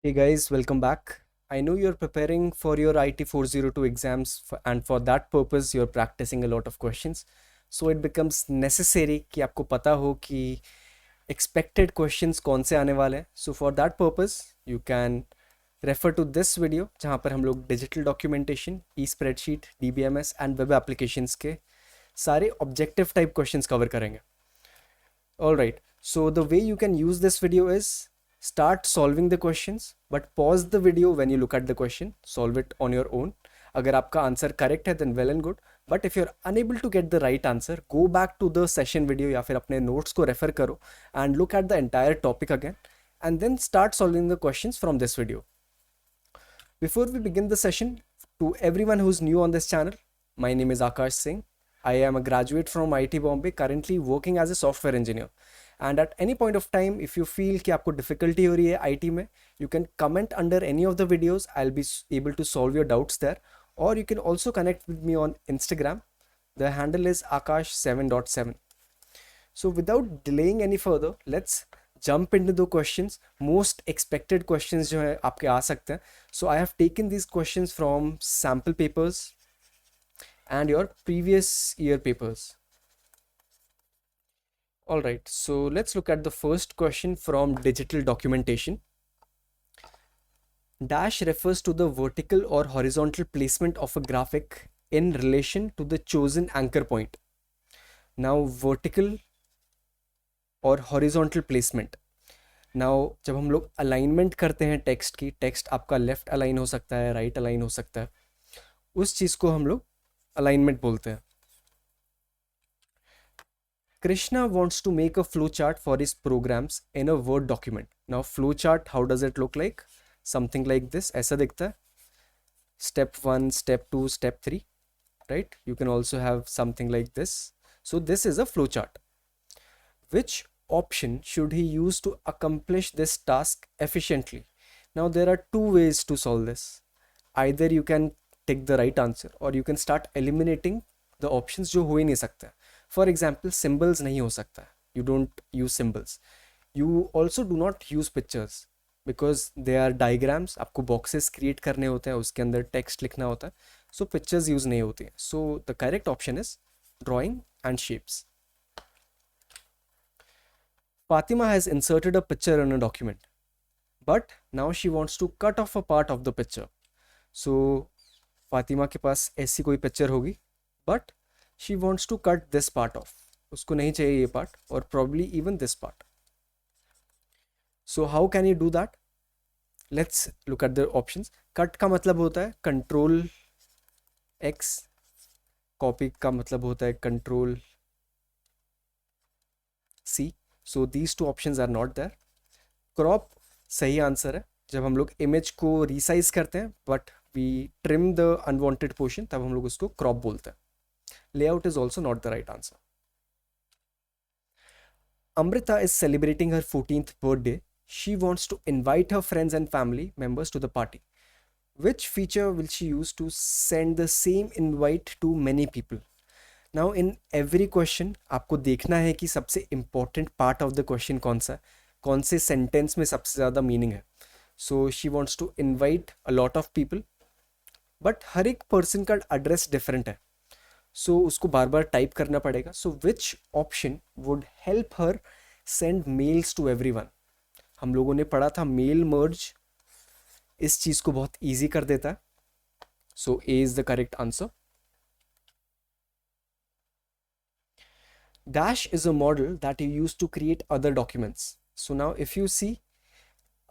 Hey guys, welcome back. I know you're preparing for your IT 402 exams and for that purpose you're practicing a lot of questions. So it becomes necessary कि आपको पता हो कि expected questions कौन से आने वाले हैं. So for that purpose you can refer to this video जहाँ पर हम लोग digital documentation, e-spreadsheet, DBMS and web applications के सारे objective type questions cover करेंगे. Alright, so the way you can use this video is start solving the questions, but pause the video when you look at the question, solve it on your own. अगर आपका answer correct है then well and good, but if you're unable to get the right answer, go back to the session video या फिर अपने notes को refer करो and look at the entire topic again and then start solving the questions from this video. Before we begin the session, to everyone who's new on this channel, my name is Aakash Singh. I am a graduate from IIT Bombay, currently working as a software engineer. And at any point of time, if you feel कि आपको difficulty हो रही है IT में, you can comment under any of the videos. I'll be able to solve your doubts there. Or you can also connect with me on Instagram. The handle is Aakash7.7. So without delaying any further, let's jump into the questions. Most expected questions जो है आपके आ सकते हैं. So I have taken these questions from sample papers and your previous year papers. All right, so let's look at the first question from digital documentation. Dash refers to the vertical or horizontal placement of a graphic in relation to the chosen anchor point. Now vertical और horizontal placement. Now जब हम लोग alignment करते हैं text की, text आपका left align हो सकता है, राइट अलाइन हो सकता है, उस चीज़ को हम लोग अलाइनमेंट बोलते हैं. Krishna wants to make a flowchart for his programs in a Word document. Now flowchart, how does it look like? Something like this, ऐसा दिखता है. Step 1, step 2, step 3, right? You can also have something like this. So this is a flowchart. Which option should he use to accomplish this task efficiently? Now there are two ways to solve this. Either you can take the right answer or you can start eliminating the options जो हो ही नहीं सकते. For example, symbols नहीं हो सकता. You don't use symbols. You also do not use pictures because they are diagrams. आपको boxes create करने होते हैं, उसके अंदर text लिखना होता है. So pictures use नहीं होती हैं. So the correct option is drawing and shapes. Fatima has inserted a picture in a document, but now she wants to cut off a part of the picture. So Fatima के पास ऐसी कोई picture होगी, but she wants to cut this part off. उसको नहीं चाहिए ये part और probably even this part. So how can you do that? Let's look at the options. Cut का मतलब होता है Control X, copy का मतलब होता है Control C. So these two options are not there. Crop सही आंसर है. जब हम लोग इमेज को रिसाइज करते हैं but we trim the unwanted portion, तब हम लोग उसको क्रॉप बोलते हैं. Layout is also not the right answer. Amrita is celebrating her 14th birthday. She wants to invite her friends and family members to the party. Which feature will she use to send the same invite to many people? Now in every question आपको देखना है कि सबसे important part of the question कौन सा है, कौन से sentence में सबसे ज़्यादा meaning है. So she wants to invite a lot of people, but हर एक person का address different है. So उसको बार बार type करना पड़ेगा. So which option would help her send mails to everyone? हम लोगों ने पढ़ा था mail merge इस चीज़ को बहुत easy कर देता है. So A is the correct answer. Dash is a model that you use to create other documents. So now if you see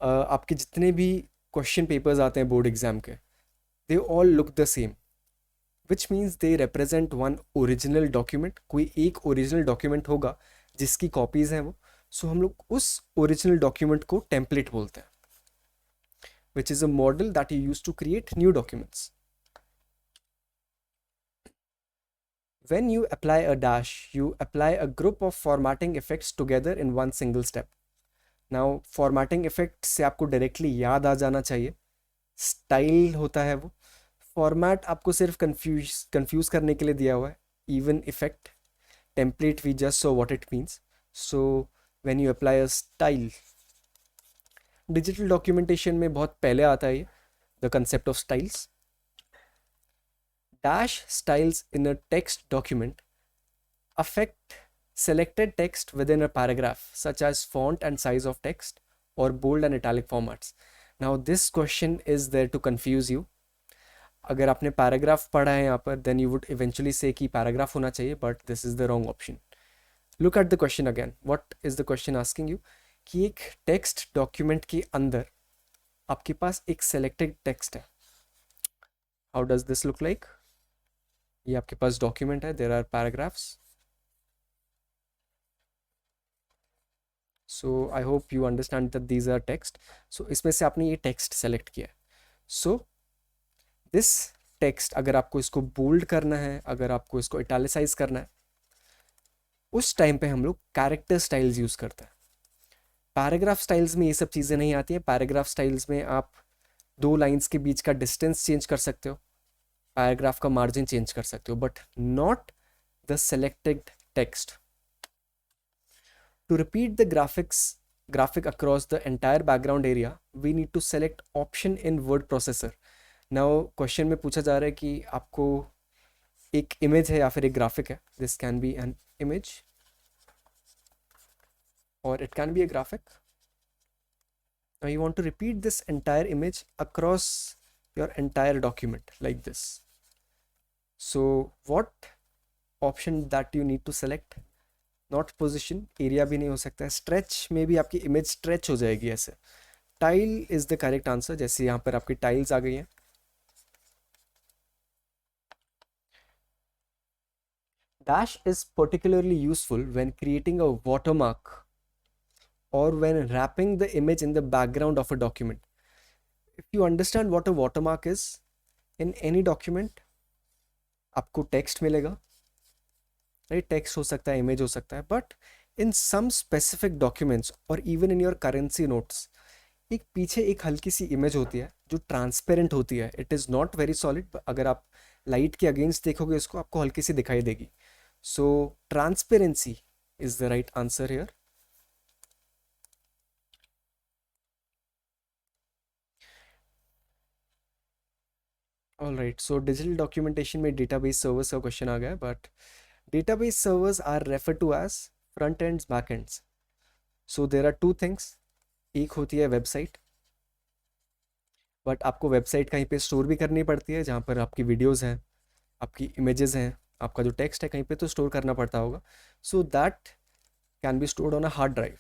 आपके जितने भी क्वेश्चन पेपर्स आते हैं बोर्ड एग्जाम के, they all look the same, which means they represent one original document. कोई एक original document होगा जिसकी कॉपीज़ हैं वो. सो हम लोग उस ओरिजिनल डॉक्यूमेंट को टेम्पलेट बोलते हैं, which is a model that you use to create new documents. When you apply a dash, you apply a group of formatting effects together in one single step. Now formatting effect से आपको directly याद आ जाना चाहिए, style होता है वो. Format आपको सिर्फ कंफ्यूज करने के लिए दिया हुआ है. Even effect, template, we just saw what it means. So when you apply a style, digital documentation में बहुत पहले आता है ये, the concept of styles. Dash styles in a text document affect selected text within a paragraph, such as font and size of text or bold and italic formats. Now, this question is there to confuse you. अगर आपने paragraph पढ़ा है यहाँ पर, then you would eventually say कि paragraph होना चाहिए, but this is the wrong option. Look at the question again. What is the question asking you? कि एक टेक्स्ट डॉक्यूमेंट के अंदर आपके पास एक सेलेक्टेड टेक्स्ट है. How does this look like? ये आपके पास डॉक्यूमेंट है, there are paragraphs. So I hope you understand that these are text. So इसमें से आपने ये टेक्स्ट सेलेक्ट किया. सो दिस टेक्स्ट, अगर आपको इसको बोल्ड करना है, अगर आपको इसको इटैलिसाइज करना है, उस टाइम पे हम लोग कैरेक्टर स्टाइल्स यूज़ करते हैं. पैराग्राफ स्टाइल्स में ये सब चीज़ें नहीं आती हैं. पैराग्राफ स्टाइल्स में आप दो लाइंस के बीच का डिस्टेंस चेंज कर सकते हो, पैराग्राफ का मार्जिन चेंज कर सकते हो, but not the selected text. To repeat the graphic across the entire background area, we need to select option in word processor. Now question में पूछा जा रहा है कि आपको एक इमेज है या फिर एक ग्राफिक है. This can be an image or it can be a graphic. Now you want to repeat this entire image across your entire document like this. So what option that you need to select? Not position, area भी नहीं हो सकता है. Stretch में भी आपकी image stretch हो जाएगी ऐसे. Tile is the correct answer. जैसे यहाँ पर आपकी टाइल्स आ गई हैं. Dash is particularly useful when creating a watermark or when wrapping the image in the background of a document. If you understand what a watermark is, in any document आपको text मिलेगा, right? Text हो सकता है, image हो सकता है, but in some specific documents और even in your currency notes एक पीछे एक हल्की सी इमेज होती है जो ट्रांसपेरेंट होती है. It is not very solid. अगर आप लाइट के अगेंस्ट देखोगे इसको, आपको हल्की सी दिखाई देगी. So transparency is the right answer here. All right. So digital documentation में डेटाबेस सर्वर्स का क्वेश्चन आ गया है, but database servers are referred to as front ends, back ends. So there are two things. एक होती है website, but आपको website कहीं पे स्टोर भी करनी पड़ती है, जहाँ पर आपकी वीडियोस हैं, आपकी इमेजेस हैं, आपका जो टेक्स्ट है कहीं पे तो स्टोर करना पड़ता होगा. So that can be stored on a hard drive,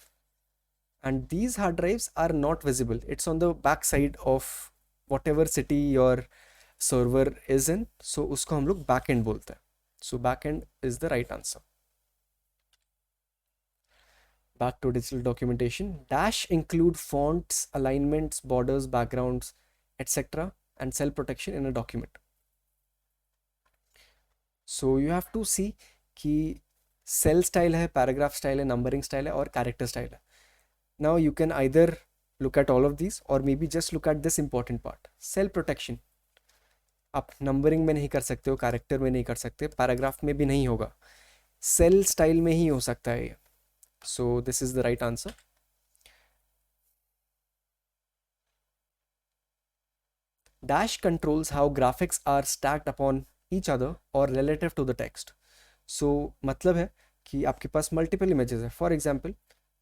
and these hard drives are not visible. It's on the back side of whatever city your server is in. So उसको हम लोग back and बोलते हैं. So backend is the right answer. Back to digital documentation. Dash include fonts, alignments, borders, backgrounds, etc. and cell protection in a document. So you have to see कि cell style है, paragraph style है, numbering style है और character style है. Now you can either look at all of these or maybe just look at this important part. Cell protection. आप numbering में नहीं कर सकते हो, कैरेक्टर में नहीं कर सकते, पैराग्राफ में भी नहीं होगा, सेल स्टाइल में ही हो सकता है ये. So this is the right answer. Dash controls how graphics are stacked upon each other और relative to the text. So मतलब है कि आपके पास मल्टीपल इमेजेस है. For example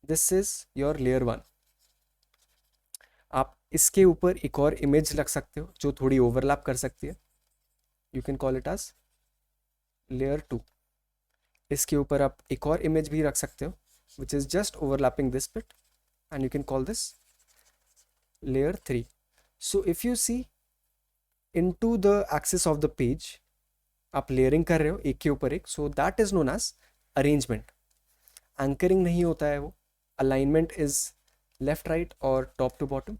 this is your layer 1. आप इसके ऊपर एक और इमेज रख सकते हो जो थोड़ी ओवरलैप कर सकती है. You can call it edge layer 2. इसके ऊपर आप एक और इमेज भी रख सकते हो which is just overlapping this bit, and you can call this layer 3. So if you see into the axis of the page, आप लेयरिंग कर रहे हो एक के ऊपर एक. So that is known as arrangement. Anchoring नहीं होता है वो. अलाइनमेंट इज लेफ्ट राइट और top to bottom,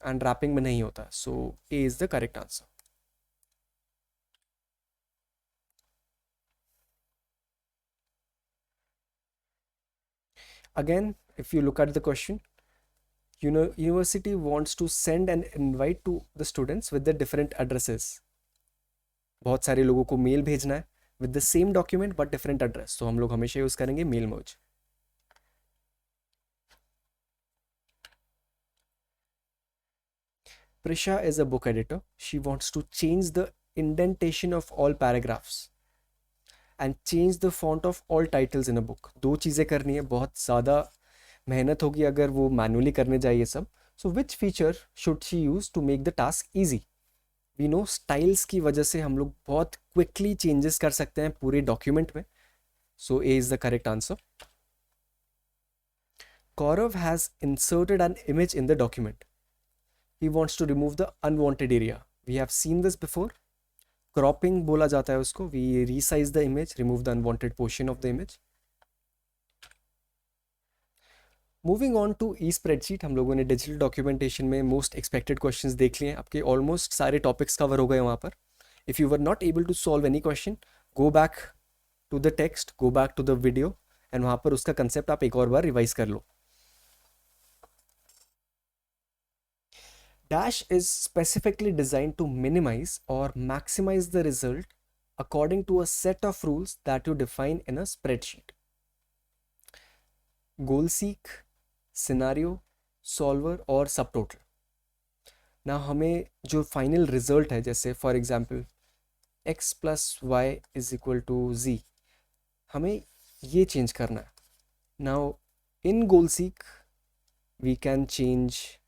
and wrapping में नहीं होता. So A is the correct answer. Again, if you look at the question, university wants to send an invite to the students with the different addresses. बहुत सारे लोगों को mail भेजना है with the same document but different address. So हम लोग हमेशा use करेंगे mail merge. Prisha is a book editor. She wants to change the indentation of all paragraphs and change the font of all titles in a book. दो चीज़ें करनी है, बहुत ज़्यादा मेहनत होगी अगर वो मैनुअली करने जाए ये सब. So which feature should she use to make the task easy? We know styles की वजह से हम लोग बहुत quickly changes कर सकते हैं पूरे document में. So A is the correct answer. Gaurav has inserted an image in the document. He wants to remove the unwanted area. We have seen this before. Cropping बोला जाता है उसको. We resize the image, remove the unwanted portion of the image. Moving on to e-spreadsheet, हम लोगों ने digital documentation में most expected questions देख लिए हैं. आपके ऑलमोस्ट सारे टॉपिक्स कवर हो गए वहाँ पर. If you were not able to solve any question, go back to the text, go back to the video and वहाँ पर उसका कंसेप्ट आप एक और बार रिवाइज कर लो. Dash is specifically designed to minimize or maximize the result according to a set of rules that you define in a spreadsheet. Goal seek, scenario, solver और subtotal. Now हमें जो final result है, जैसे for example x plus y is equal to z, हमें ये change करना है. Now in goal seek we can change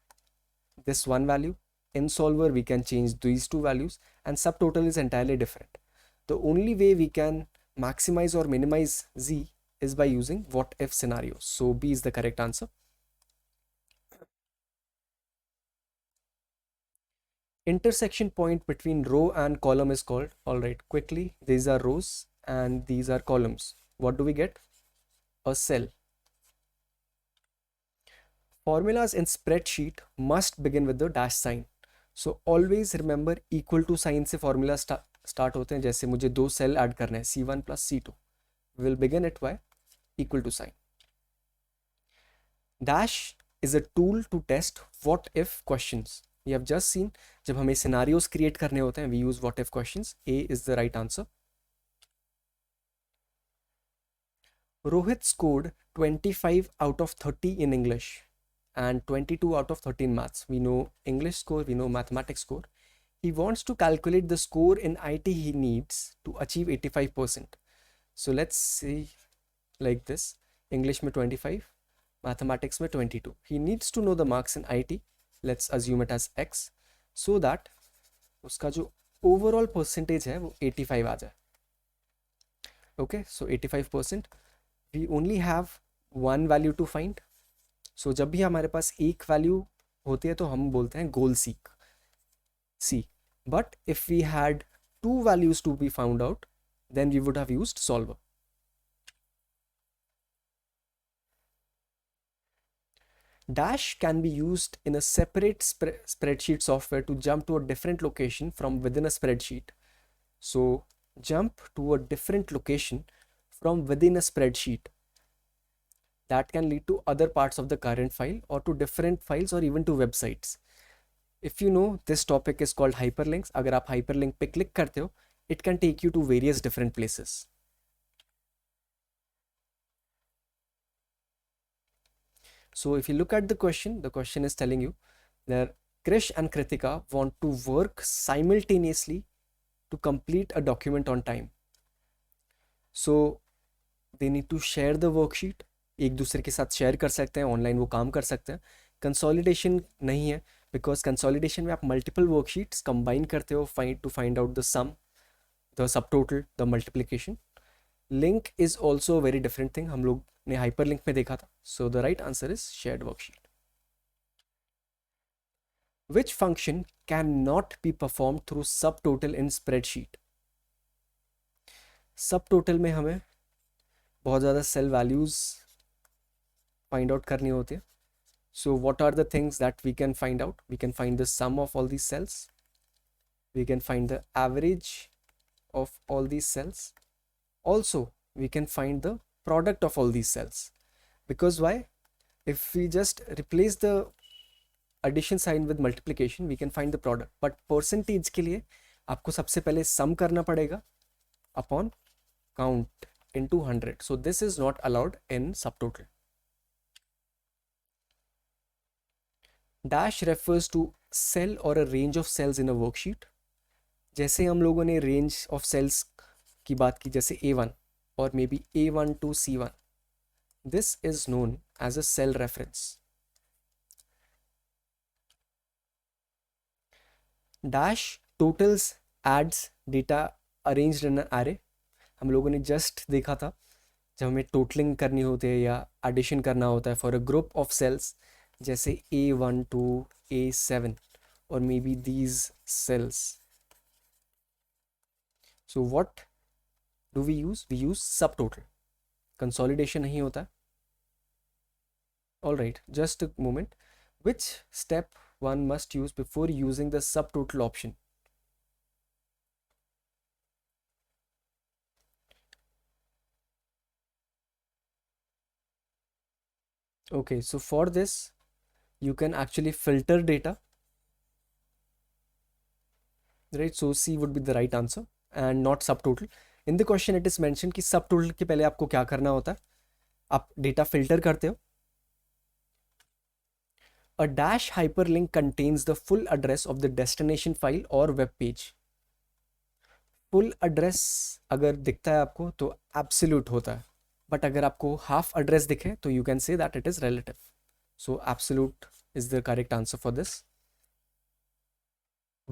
this one value, in solver we can change these two values, and subtotal is entirely different. The only way we can maximize or minimize z is by using what if scenarios. So B is the correct answer. Intersection point between row and column is called, all right, quickly, these are rows and these are columns. What do we get? A cell. Formulas in spreadsheet must begin with the dash sign. So always remember equal to sign से formula start होते हैं. जैसे मुझे दो cell add करने हैं, C1 plus C2. We will begin it by equal to sign. Dash is a tool to test what if questions. We have just seen जब हमें scenarios create करने होते हैं, we use what if questions. A is the right answer. Rohit scored 25 out of 30 in English and 22 out of 30 in maths. We know English score, we know mathematics score. He wants to calculate the score in IT he needs to achieve 85%. So let's see like this. English में 25, mathematics में 22. He needs to know the marks in IT. Let's assume it as X so that उसका जो overall percentage है वो 85 आ जाए. Okay, so 85%. We only have one value to find. So जब भी हमारे पास एक वैल्यू होती है तो हम बोलते हैं गोल seek C. But if we had two values to be found out, then we would have used solver. Dash can be used in a separate spreadsheet software to jump to a different location from within a spreadsheet. So jump to a different location from within a spreadsheet. That can lead to other parts of the current file or to different files or even to websites. If you know, this topic is called hyperlinks. अगर आप hyperlink पे click करते हो, it can take you to various different places. So if you look at the question is telling you that Krish and Kritika want to work simultaneously to complete a document on time. So they need to share the worksheet. एक दूसरे के साथ share कर सकते हैं, online वो काम कर सकते हैं. कंसोलिडेशन नहीं है बिकॉज कंसोलिडेशन में आप मल्टीपल वर्कशीट्स कंबाइन करते हो to find out the sum, the sub total, the multiplication. Link is also very different thing, हम लोग ने हाइपर लिंक में देखा था. So the right answer is shared worksheet. Which function can not be perform through sub total in spreadsheet? Sub total में हमें बहुत ज़्यादा सेल वैल्यूज़ फाइंड आउट करनी होती है. So what are the things that we can find out? We can find the sum of all these cells. We can find the average of all these cells. Also, we can find the product of all these cells. Because why? If we just replace the addition sign with multiplication, we can find the product. But percentage के लिए आपको सबसे पहले sum करना पड़ेगा upon count into 100. So this is not allowed in subtotal. Dash refers to cell or a range of cells in a worksheet. जैसे हम लोगों ने range of cells की बात की, जैसे A1 or maybe A1 to C1, this is known as a cell reference. Dash totals adds data arranged in an array. हम लोगों ने जस्ट देखा था जब हमें टोटलिंग करनी होती है या एडिशन करना होता है for a group of cells, जैसे A1 to A7 और may be these cells. So what do we use sub total. Consolidation नहीं होता. All right, just a moment. Which step one must use before using the subtotal option? Okay, so for this you can actually filter data, right? So C would be the right answer and not subtotal. In the question it is mentioned कि subtotal के पहले आपको क्या करना होता है, आप data filter करते हो. A dash hyperlink contains the full address of the destination file or web page. Full address अगर दिखता है आपको तो एब्सोल्यूट होता है, बट अगर आपको हाफ एड्रेस दिखे तो you can say that it is relative. So absolute is the correct answer for this.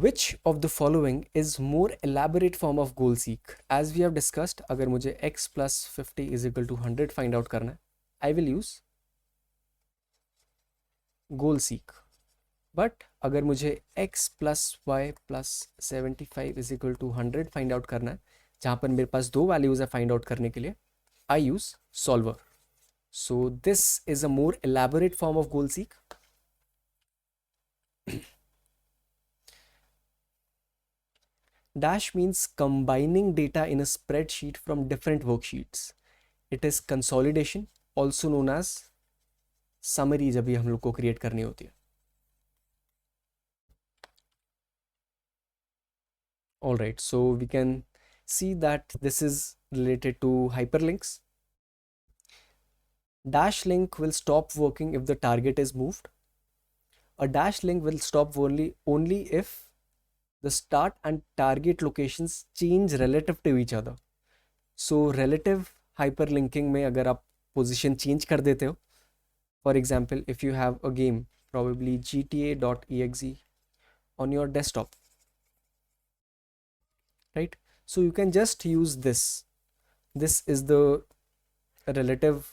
Which of the following is more elaborate form of goal seek? As we have discussed, अगर मुझे x plus 50 is equal to 100 find out करना है, I will use goal seek. But अगर मुझे x plus y plus 75 is equal to 100 find out करना है, जहाँ पर मेरे पास दो वैल्यूज है फाइंड आउट करने के लिए, I use solver. So this is a more elaborate form of goal seek. Dash means combining data in a spreadsheet from different worksheets. It is consolidation, also known as summary, जब भी हम लोग को create करनी होती है. All right, so we can see that this is related to hyperlinks. Dash link will stop working if the target is moved. A dash link will stop only if the start and target locations change relative to each other. So relative hyperlinking में अगर आप position change कर देते हो, for example if you have a game probably gta.exe on your desktop, right? So you can just use this is the relative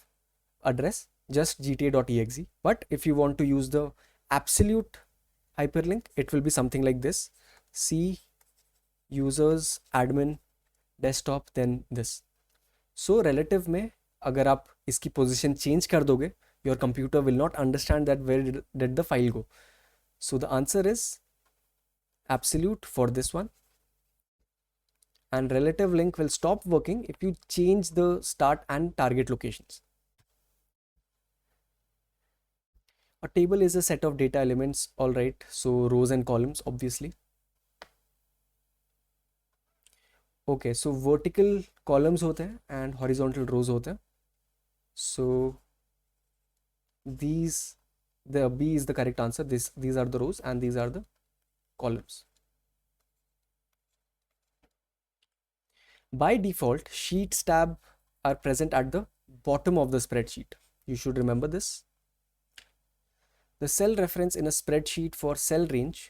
address, just gta.exe. But if you want to use the absolute hyperlink, it will be something like this: c users admin desktop then this. So relative में अगर आप इसकी position change कर दोगे, your computer will not understand that where did the file go. So the answer is absolute for this one, and relative link will stop working if you change the start and target locations. A table is a set of data elements, all right, so rows and columns obviously. Okay, so vertical columns होते हैं and horizontal rows होते हैं. So the B is the correct answer. These are the rows and these are the columns. By default, sheets tab are present at the bottom of the spreadsheet. You should remember this. The cell reference in a spreadsheet for cell range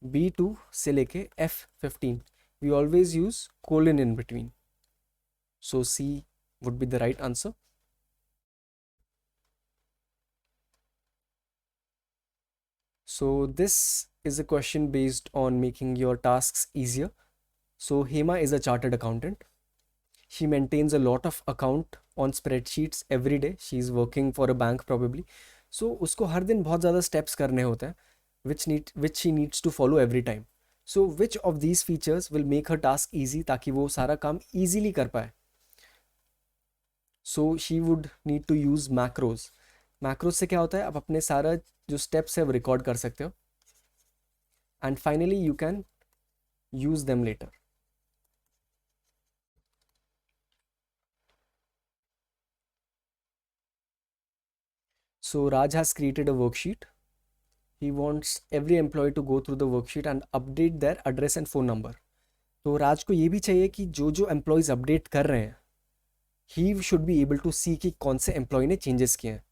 B2 से लेके F15, we always use colon in between. So C would be the right answer. So this is a question based on making your tasks easier. So Hema is a chartered accountant. She maintains a lot of account on spreadsheets every day. She is working for a bank probably. So उसको हर दिन बहुत ज़्यादा steps करने होते हैं, which she needs to follow every time. So which of these features will make her task easy ताकि वो सारा काम easily कर पाए? So she would need to use macros. Macros से क्या होता है, आप अपने सारा जो steps है वो record कर सकते हो. And finally you can use them later. So Raj has created a worksheet. He wants every employee to go through the worksheet and update their address and phone number. तो राज को ये भी चाहिए कि जो जो एम्प्लॉयज़ अपडेट कर रहे हैं ही should be able to see कि कौन से एम्प्लॉय ने चेंजेस किए हैं.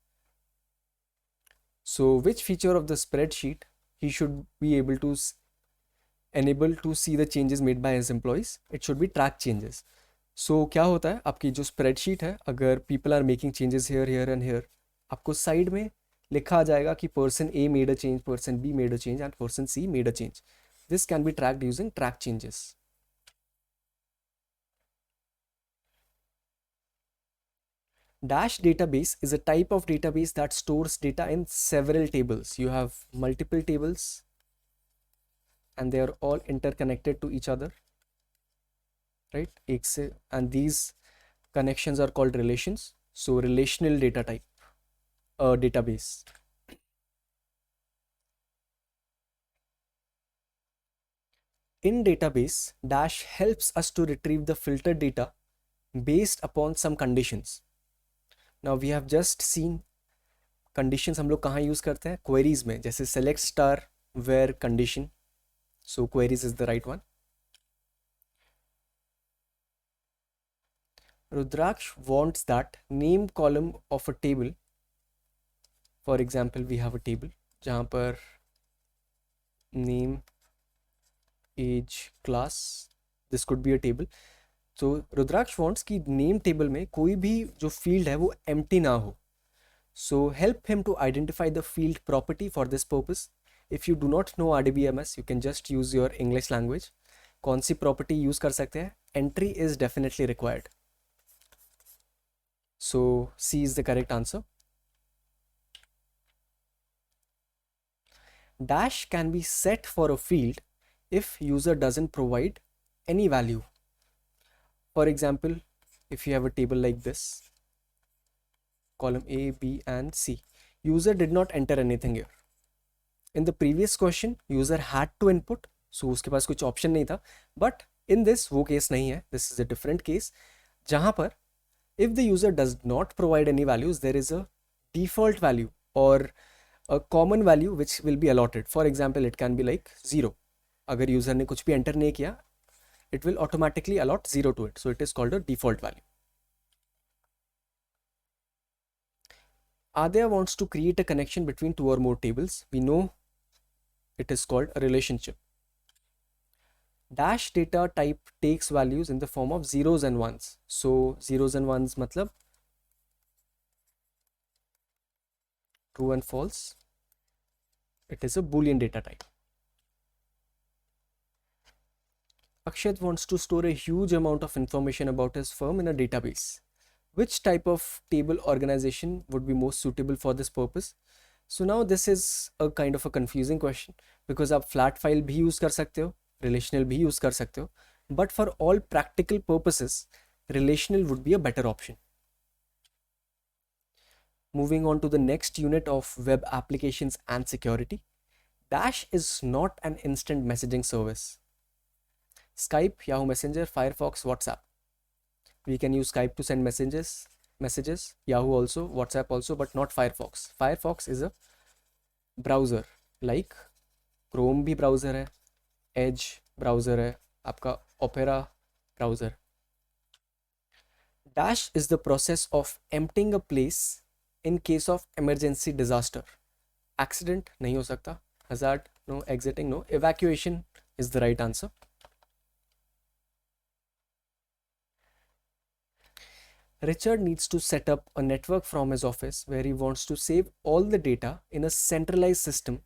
So which feature of the spreadsheet he should be able to enable to see the changes made by his employees. It should be track changes. So क्या होता है आपकी जो स्प्रेडशीट है, अगर people are making changes here, here and here, आपको side में लिखा आ जाएगा कि person A made a change, person B made a change and person C made a change. This can be tracked using track changes. Dash database is a type of database that stores data in several tables. You have multiple tables and they are all interconnected to each other, right? And these connections are called relations. So relational data type, database. In database, Dash helps us to retrieve the filtered data based upon some conditions. Now we have just seen conditions हम लोग कहाँ use करते हैं, queries में, जैसे select star where condition. So queries is the right one. Rudraksh wants that name column of a table. For example, we have a table जहाँ पर name, age, class, this could be a table. So Rudraksh wants कि name table में कोई भी जो field है वो empty ना हो. So help him to identify the field property for this purpose. If you do not know RDBMS, you can just use your English language. कौन सी property use कर सकते हैं? Entry is definitely required. So C is the correct answer. Dash can be set for a field if user doesn't provide any value. For example, if you have a table like this, column A, B and C, user did not enter anything here. In the previous question, user had to input, so उसके पास कुछ option नहीं था. But in this, वो case नहीं है. This is a different case, जहाँ पर if the user does not provide any values, there is a default value or a common value which will be allotted. For example, it can be like 0. अगर user ने कुछ भी enter नहीं किया, it will automatically allot 0 to it. So it is called a default value. Adya wants to create a connection between two or more tables. We know it is called a relationship. Dash data type takes values in the form of zeros and ones. So zeros and ones matlab true and false. It is a Boolean data type. Akshat wants to store a huge amount of information about his firm in a database. Which type of table organization would be most suitable for this purpose? So now this is a kind of a confusing question because आप flat file भी use कर सकते हो, relational भी use कर सकते हो, but for all practical purposes, relational would be a better option. Moving on to the next unit of web applications and security. Dash is not an instant messaging service. Skype, Yahoo Messenger, Firefox, WhatsApp. We can use Skype to send messages, Yahoo also, WhatsApp also, but not Firefox. Firefox is a browser, like Chrome भी browser है, Edge browser है, आपका Opera browser. Dash is the process of emptying a place in case of emergency disaster. Accident नहीं हो सकता, hazard no, exiting no, evacuation is the right answer. Richard needs to set up a network from his office where he wants to save all the data in a centralized system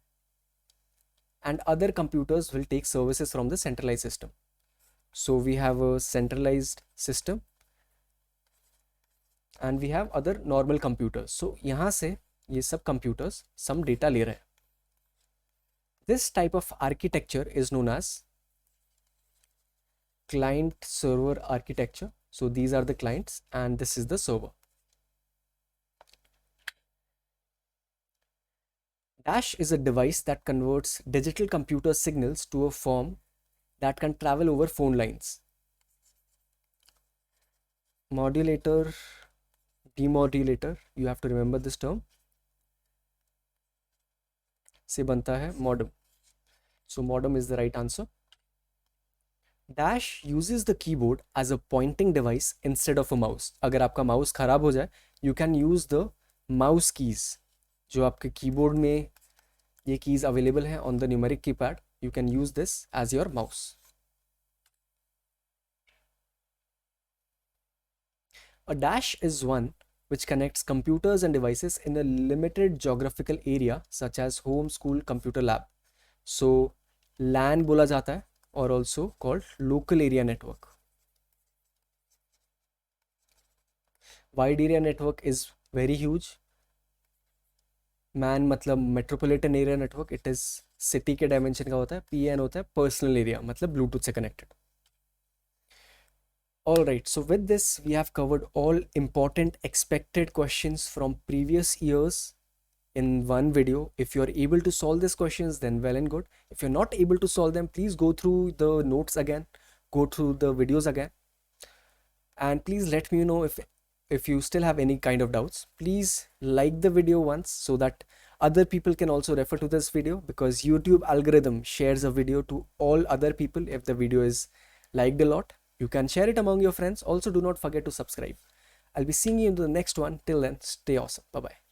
and other computers will take services from the centralized system. So we have a centralized system and we have other normal computers. So यहाँ से ये सब computers some data ले रहे हैं. This type of architecture is known as client server architecture. So these are the clients and this is the server. Dash is a device that converts digital computer signals to a form that can travel over phone lines. Modulator, demodulator, you have to remember this term. से बनता है modem. So modem is the right answer. Dash uses the keyboard as a pointing device instead of a mouse. अगर आपका mouse खराब हो जाए, you can use the mouse keys. जो आपके keyboard में ये keys available हैं on the numeric keypad, you can use this as your mouse. A dash is one which connects computers and devices in a limited geographical area such as home, school, computer lab. So LAN बोला जाता है or also called local area network. Wide area network is very huge. MAN मतलब metropolitan area network, it is city के dimension का होता है. PAN होता है पर्सनल एरिया, मतलब ब्लूटूथ से connected. All right, so with this we have covered all important expected questions from previous years in one video. If you're able to solve these questions, then well and good. If you're not able to solve them, please go through the notes again, go through the videos again, and please let me know if you still have any kind of doubts. Please like the video once so that other people can also refer to this video, because YouTube algorithm shares a video to all other people if the video is liked a lot. You can share it among your friends. Also, do not forget to subscribe. I'll be seeing you in the next one. Till then, stay awesome. Bye bye.